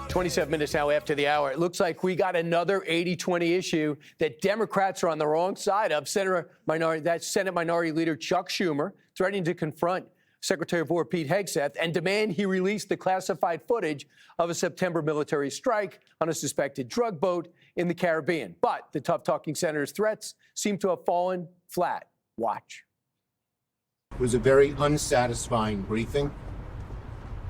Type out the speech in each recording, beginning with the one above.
27 minutes now after the hour. It looks like we got another 80-20 issue that Democrats are on the wrong side of. Senate Minority Leader Chuck Schumer threatening to confront Secretary of War Pete Hegseth and demand he release the classified footage of a September military strike on a suspected drug boat in the Caribbean. But the tough-talking senator's threats seem to have fallen flat. Watch. It was a very unsatisfying briefing.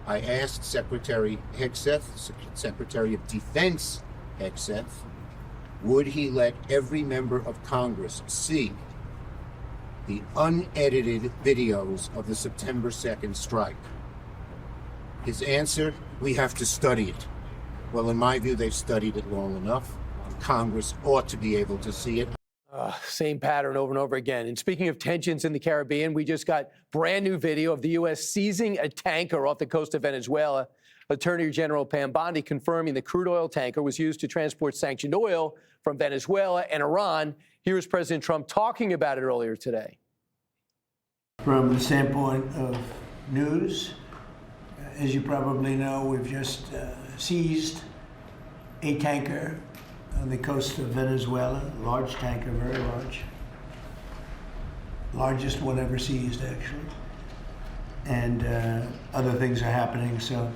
I asked Secretary Hegseth, Secretary of Defense Hegseth, would he let every member of Congress see the unedited videos of the September 2nd strike? His answer, we have to study it. Well, in my view, they've studied it long enough. Congress ought to be able to see it. Same pattern over and over again. And speaking of tensions in the Caribbean, we just got brand new video of the U.S. seizing a tanker off the coast of Venezuela. Attorney General Pam Bondi confirming the crude oil tanker was used to transport sanctioned oil from Venezuela and Iran. Here's President Trump talking about it earlier today. From the standpoint of news, as you probably know, we've just seized a tanker on the coast of Venezuela, large tanker, very large. Largest one ever seized, actually. And other things are happening, so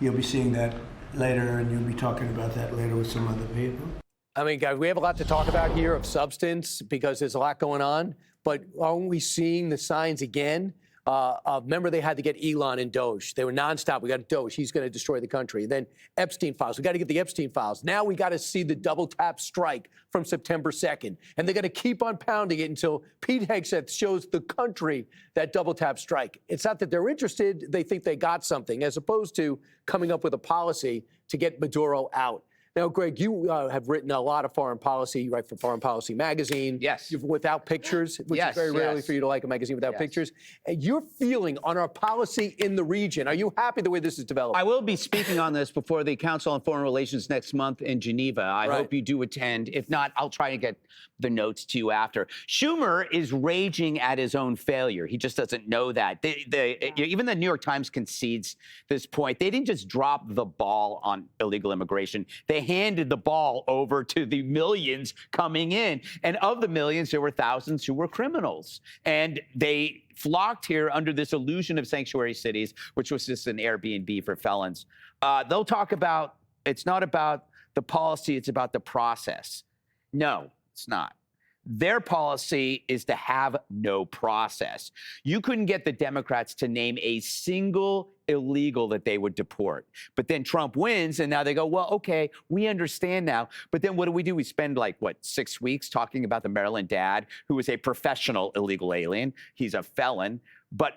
you'll be seeing that later, and you'll be talking about that later with some other people. I mean, guys, we have a lot to talk about here of substance because there's a lot going on, but aren't we seeing the signs again? Remember, they had to get Elon and Doge. They were nonstop. We got Doge. He's going to destroy the country. Then Epstein files. We got to get the Epstein files. Now we got to see the double tap strike from September 2nd. And they're going to keep on pounding it until Pete Hegseth shows the country that double tap strike. It's not that they're interested. They think they got something, as opposed to coming up with a policy to get Maduro out. Now, Greg, you have written a lot of foreign policy. You write for Foreign Policy magazine. Yes. Without pictures, which is very rarely for you to like a magazine without pictures. And your feeling on our policy in the region, are you happy the way this is developed? I will be speaking on this before the Council on Foreign Relations next month in Geneva. I hope you do attend. If not, I'll try to get the notes to you after. Schumer is raging at his own failure. He just doesn't know that. Even the New York Times concedes this point. They didn't just drop the ball on illegal immigration. They handed the ball over to the millions coming in. And of the millions, there were thousands who were criminals. And they flocked here under this illusion of sanctuary cities, which was just an Airbnb for felons. They'll talk about, it's not about the policy, it's about the process. No, it's not. Their policy is to have no process. You couldn't get the Democrats to name a single illegal that they would deport. But then Trump wins, and now they go, well, okay, we understand now. But then what do? We spend, 6 weeks talking about the Maryland dad, who is a professional illegal alien. He's a felon. But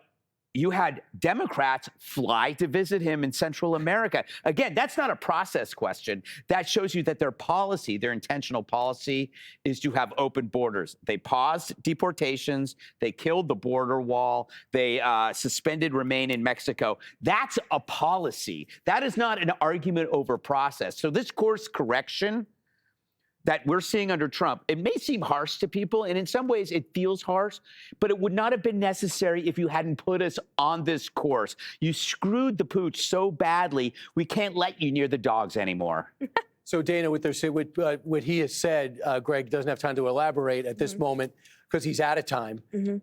you had Democrats fly to visit him in Central America. Again, that's not a process question. That shows you that their policy, their intentional policy, is to have open borders. They paused deportations. They killed the border wall. They suspended Remain in Mexico. That's a policy. That is not an argument over process. So this course correction that we're seeing under Trump, it may seem harsh to people, and in some ways it feels harsh, but it would not have been necessary if you hadn't put us on this course. You screwed the pooch so badly, we can't let you near the dogs anymore. So, Dana, what he has said, Greg doesn't have time to elaborate at this moment because he's out of time.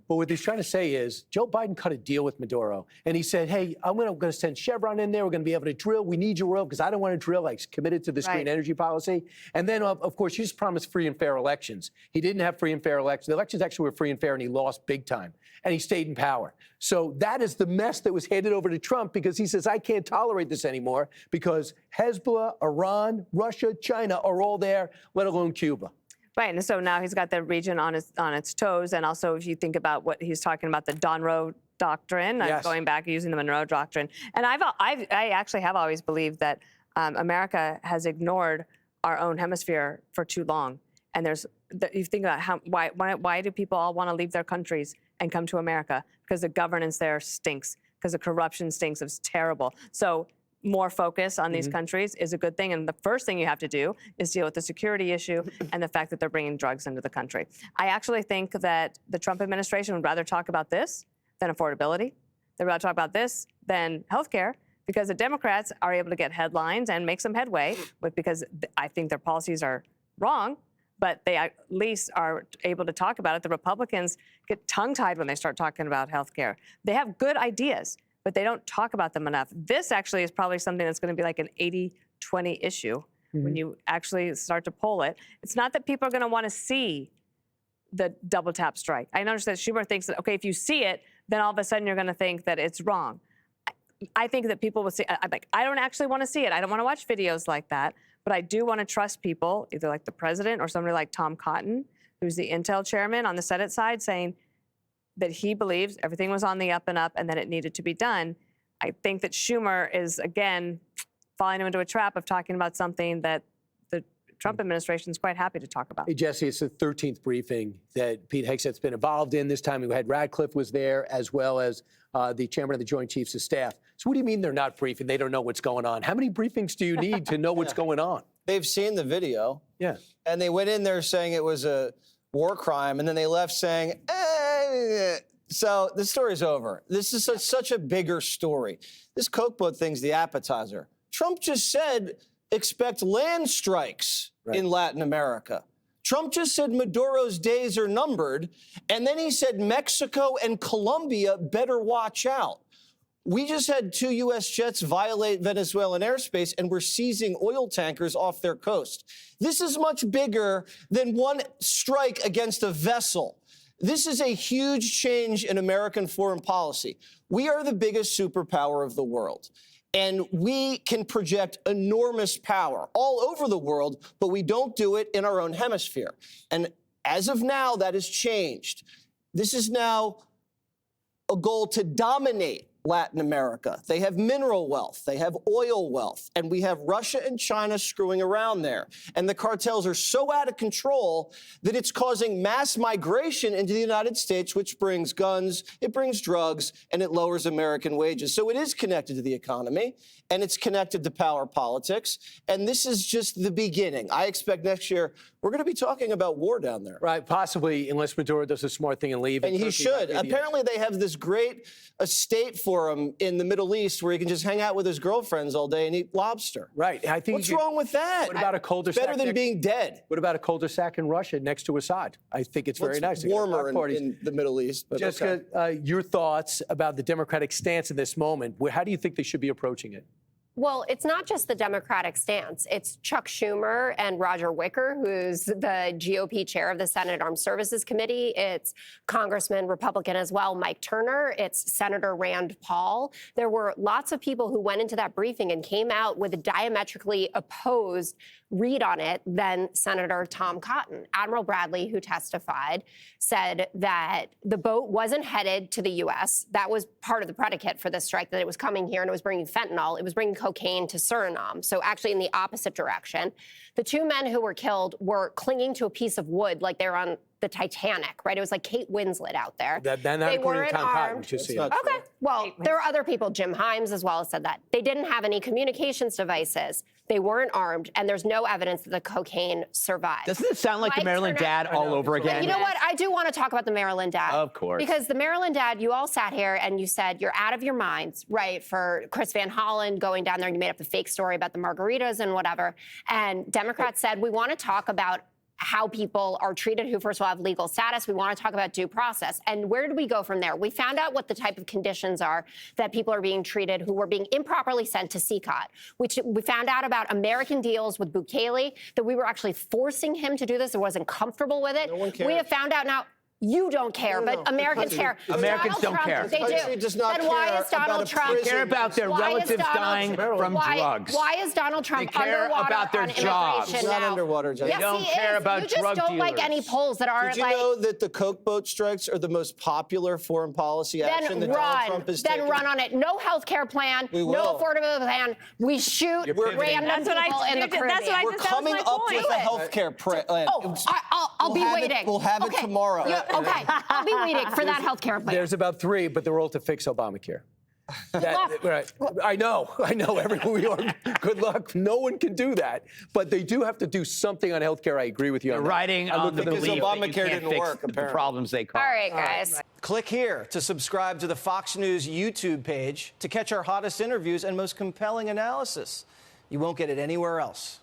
But what he's trying to say is Joe Biden cut a deal with Maduro. And he said, hey, I'm going to send Chevron in there. We're going to be able to drill. We need your oil because I don't want to drill. I committed to this green energy policy. And then, of course, you just promised free and fair elections. He didn't have free and fair elections. The elections actually were free and fair, and he lost big time. And he stayed in power. So that is the mess that was handed over to Trump because he says, I can't tolerate this anymore because Hezbollah, Iran, Russia, China are all there, let alone Cuba. Right, and so now he's got the region on its toes, and also if you think about what he's talking about, the Monroe Doctrine, going back using the Monroe Doctrine, and I actually have always believed that America has ignored our own hemisphere for too long, and you think about why do people all want to leave their countries and come to America? Because the governance there stinks, because the corruption stinks, it's terrible. So more focus on these countries is a good thing. And the first thing you have to do is deal with the security issue and the fact that they're bringing drugs into the country. I actually think that the Trump administration would rather talk about this than affordability. They'd rather talk about this than healthcare, because the Democrats are able to get headlines and make some headway because I think their policies are wrong, but they at least are able to talk about it. The Republicans get tongue-tied when they start talking about health care. They have good ideas, but they don't talk about them enough. This actually is probably something that's going to be like an 80-20 issue when you actually start to poll it. It's not that people are going to want to see the double tap strike. I understand Schumer thinks that, okay, if you see it, then all of a sudden you're going to think that it's wrong. I think that people will see, I don't actually want to see it. I don't want to watch videos like that, but I do want to trust people, either like the president or somebody like Tom Cotton, who's the Intel chairman on the Senate side, saying that he believes everything was on the up and up and that it needed to be done. I think that Schumer is, again, falling into a trap of talking about something that the Trump administration is quite happy to talk about. Hey, Jesse, it's the 13th briefing that Pete Hegseth's been involved in. This time we had Radcliffe was there, as well as the chairman of the Joint Chiefs of Staff. So what do you mean they're not briefing? They don't know what's going on. How many briefings do you need to know what's going on? They've seen the video. Yeah. And they went in there saying it was a war crime, and then they left saying, So the story's over. This is such a bigger story. This Coke boat thing's the appetizer. Trump just said expect land strikes in Latin America. Trump just said Maduro's days are numbered, and then he said Mexico and Colombia better watch out. We just had 2 U.S. jets violate Venezuelan airspace, and we're seizing oil tankers off their coast. This is much bigger than one strike against a vessel. This is a huge change in American foreign policy. We are the biggest superpower of the world, and we can project enormous power all over the world, but we don't do it in our own hemisphere. And as of now, that has changed. This is now a goal to dominate Latin America. They have mineral wealth, they have oil wealth, and we have Russia and China screwing around there. And the cartels are so out of control that it's causing mass migration into the United States, which brings guns, it brings drugs, and it lowers American wages. So it is connected to the economy, and it's connected to power politics. And this is just the beginning. I expect next year we're going to be talking about war down there. Right, possibly, unless Maduro does a smart thing and leave. And he should. Apparently, they have this great estate for him in the Middle East where he can just hang out with his girlfriends all day and eat lobster. Right. I think What's wrong with that? What about a cul-de-sac? Better than being dead. What about a cul-de-sac in Russia next to Assad? I think it's very nice. It's warmer in the Middle East. But Jessica, your thoughts about the Democratic stance in this moment? How do you think they should be approaching it? Well, it's not just the Democratic stance. It's Chuck Schumer and Roger Wicker, who's the GOP chair of the Senate Armed Services Committee. It's Congressman, Republican as well, Mike Turner. It's Senator Rand Paul. There were lots of people who went into that briefing and came out with a diametrically opposed read on it than Senator Tom Cotton. Admiral Bradley, who testified, said that the boat wasn't headed to the U.S. That was part of the predicate for this strike, that it was coming here and it was bringing fentanyl. It was bringing cocaine to Suriname, so actually in the opposite direction. The 2 men who were killed were clinging to a piece of wood like they were on the Titanic, right? It was like Kate Winslet out there. They weren't Tom Cotton, just so you know. Okay, well, there are other people. Jim Himes as well said that. They didn't have any communications devices. They weren't armed, and there's no evidence that the cocaine survived. Doesn't it sound like the Maryland Dad all over again? And you know what? I do want to talk about the Maryland Dad. Of course. Because the Maryland Dad, you all sat here and you said you're out of your minds, right, for Chris Van Hollen going down there and you made up the fake story about the margaritas and whatever. And Democrats said, we want to talk about how people are treated who, first of all, have legal status. We want to talk about due process. And where did we go from there? We found out what the type of conditions are that people are being treated who were being improperly sent to CCOT, which we found out about American deals with Bukele, that we were actually forcing him to do this and wasn't comfortable with it. No one cares. We have found out now. You don't care, but Americans care. Americans don't care. They do. Does not then why is Donald Trump? They care about their relatives dying from drugs. Why is Donald Trump They care underwater about their on jobs. immigration Not now? underwater, Jessica. Yes, They don't he care is. about you just drug don't like dealers. any polls that aren't Did you like. know that the Coke boat strikes are the most popular foreign policy action that Donald Trump has taken? Then run on it. No health care plan. We No will. affordability plan. We shoot pivoting. random That's what I people in the did. Caribbean. That's what I We're just- that was coming my up point. with a health care plan. Oh, I'll be waiting. We'll have it Okay. tomorrow. Okay, I'll be waiting for that health care plan. There's about 3, but they're all to fix Obamacare. Right. I know. Everyone, good luck. No one can do that. But they do have to do something on healthcare. I agree with you on that. Riding on the because belief that you Obamacare can't didn't fix work, the apparently. problems they cause. All right, guys. Click here to subscribe to the Fox News YouTube page to catch our hottest interviews and most compelling analysis. You won't get it anywhere else.